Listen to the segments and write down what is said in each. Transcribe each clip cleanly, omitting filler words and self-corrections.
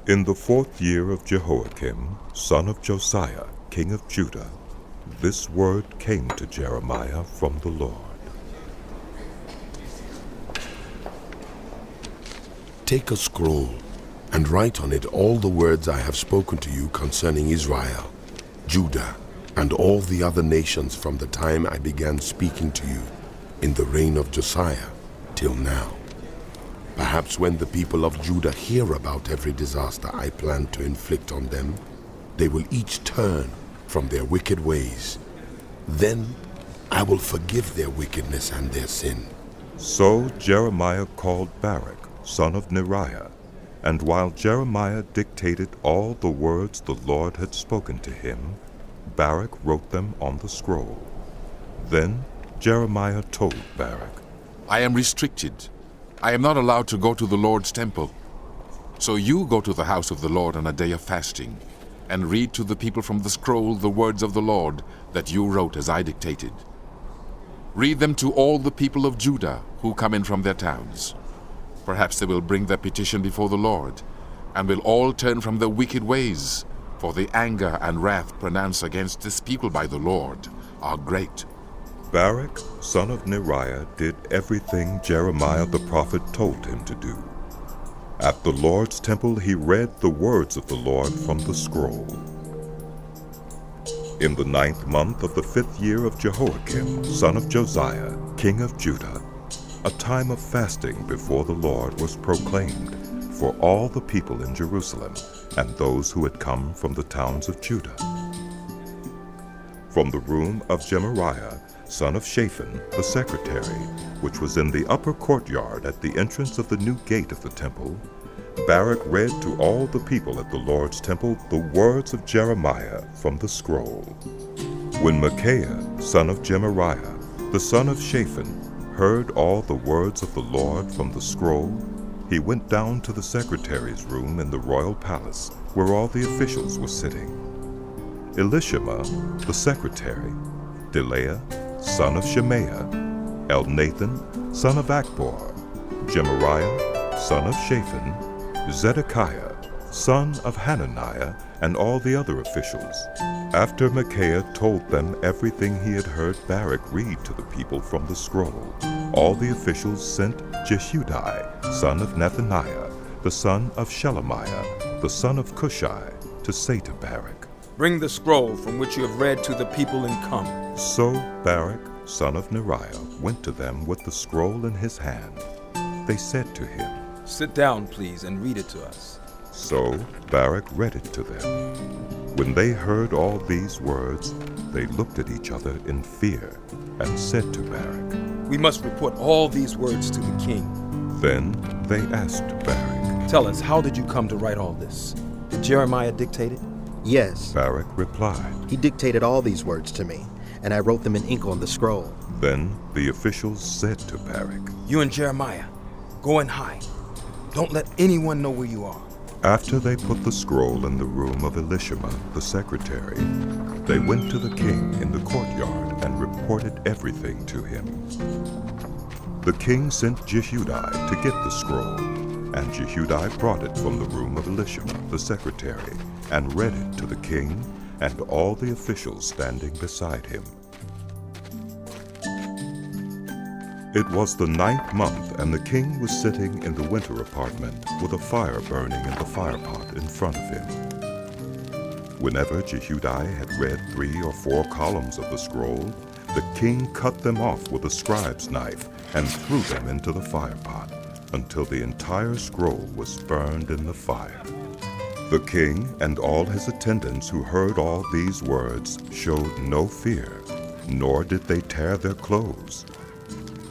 In the 4th year of Jehoiakim, son of Josiah, king of Judah, this word came to Jeremiah from the Lord. Take a scroll and write on it all the words I have spoken to you concerning Israel, Judah, and all the other nations from the time I began speaking to you in the reign of Josiah till now. Perhaps when the people of Judah hear about every disaster I plan to inflict on them, they will each turn from their wicked ways. Then I will forgive their wickedness and their sin. So Jeremiah called Baruch, son of Neriah, and while Jeremiah dictated all the words the Lord had spoken to him, Baruch wrote them on the scroll. Then Jeremiah told Baruch, I am restricted. I am not allowed to go to the Lord's temple. So you go to the house of the Lord on a day of fasting, and read to the people from the scroll the words of the Lord that you wrote as I dictated. Read them to all the people of Judah who come in from their towns. Perhaps they will bring their petition before the Lord, and will all turn from their wicked ways, for the anger and wrath pronounced against this people by the Lord are great. Baruch, son of Neriah, did everything Jeremiah the prophet told him to do. At the Lord's temple he read the words of the Lord from the scroll. In the 9th month of the 5th year of Jehoiakim, son of Josiah, king of Judah, a time of fasting before the Lord was proclaimed for all the people in Jerusalem and those who had come from the towns of Judah. From the room of Gemariah, son of Shaphan, the secretary, which was in the upper courtyard at the entrance of the new gate of the temple, Baruch read to all the people at the Lord's temple the words of Jeremiah from the scroll. When Micaiah, son of Gemariah, the son of Shaphan, heard all the words of the Lord from the scroll, he went down to the secretary's room in the royal palace, where all the officials were sitting. Elishama, the secretary, Delaiah, son of Shemaiah, Elnathan, son of Akbor, Gemariah, son of Shaphan, Zedekiah, son of Hananiah, and all the other officials. After Micaiah told them everything he had heard Baruch read to the people from the scroll, all the officials sent Jehudi, son of Nethaniah, the son of Shelemiah, the son of Cushai, to say to Baruch, Bring the scroll from which you have read to the people and come. So Baruch, son of Neriah, went to them with the scroll in his hand. They said to him, Sit down, please, and read it to us. So Baruch read it to them. When they heard all these words, they looked at each other in fear and said to Baruch, We must report all these words to the king. Then they asked Baruch, Tell us, how did you come to write all this? Did Jeremiah dictate it? Yes. Baruch replied. He dictated all these words to me, and I wrote them in ink on the scroll. Then the officials said to Baruch, You and Jeremiah, go and hide. Don't let anyone know where you are. After they put the scroll in the room of Elishama, the secretary, they went to the king in the courtyard and reported everything to him. The king sent Jehudi to get the scroll, and Jehudi brought it from the room of Elishama, the secretary, and read it to the king and all the officials standing beside him. It was the 9th month, and the king was sitting in the winter apartment with a fire burning in the firepot in front of him. Whenever Jehudi had read 3 or 4 columns of the scroll, the king cut them off with a scribe's knife and threw them into the firepot until the entire scroll was burned in the fire. The king and all his attendants who heard all these words showed no fear, nor did they tear their clothes.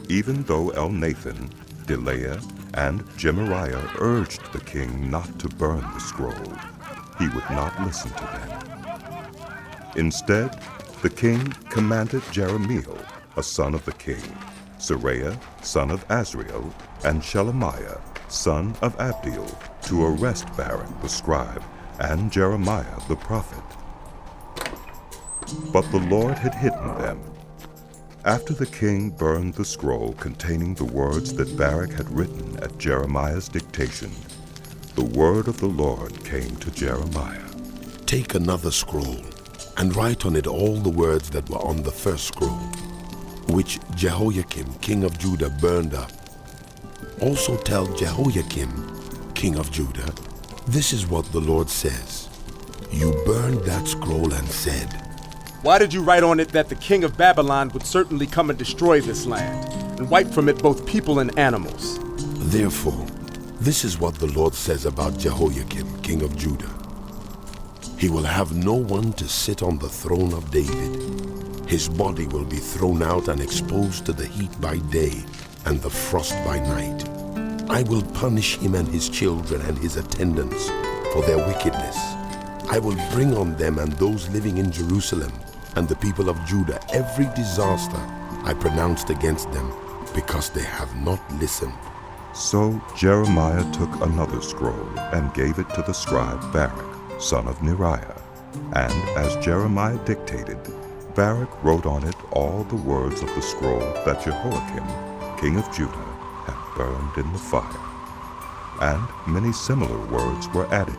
Even though Elnathan, Delaiah, and Gemariah urged the king not to burn the scroll, he would not listen to them. Instead, the king commanded Jeremiel, a son of the king, Seraiah, son of Azriel, and Shelemiah, son of Abdiel, to arrest Baruch the scribe and Jeremiah the prophet. But the Lord had hidden them. After the king burned the scroll containing the words that Baruch had written at Jeremiah's dictation, the word of the Lord came to Jeremiah. Take another scroll and write on it all the words that were on the first scroll, which Jehoiakim, king of Judah, burned up. Also tell Jehoiakim, king of Judah, this is what the Lord says. You burned that scroll and said, Why did you write on it that the king of Babylon would certainly come and destroy this land, and wipe from it both people and animals? Therefore, this is what the Lord says about Jehoiakim, king of Judah. He will have no one to sit on the throne of David. His body will be thrown out and exposed to the heat by day and the frost by night. I will punish him and his children and his attendants for their wickedness. I will bring on them and those living in Jerusalem and the people of Judah every disaster I pronounced against them, because they have not listened. So Jeremiah took another scroll and gave it to the scribe Baruch, son of Neriah. And as Jeremiah dictated, Baruch wrote on it all the words of the scroll that Jehoiakim, king of Judah, had burned in the fire. And many similar words were added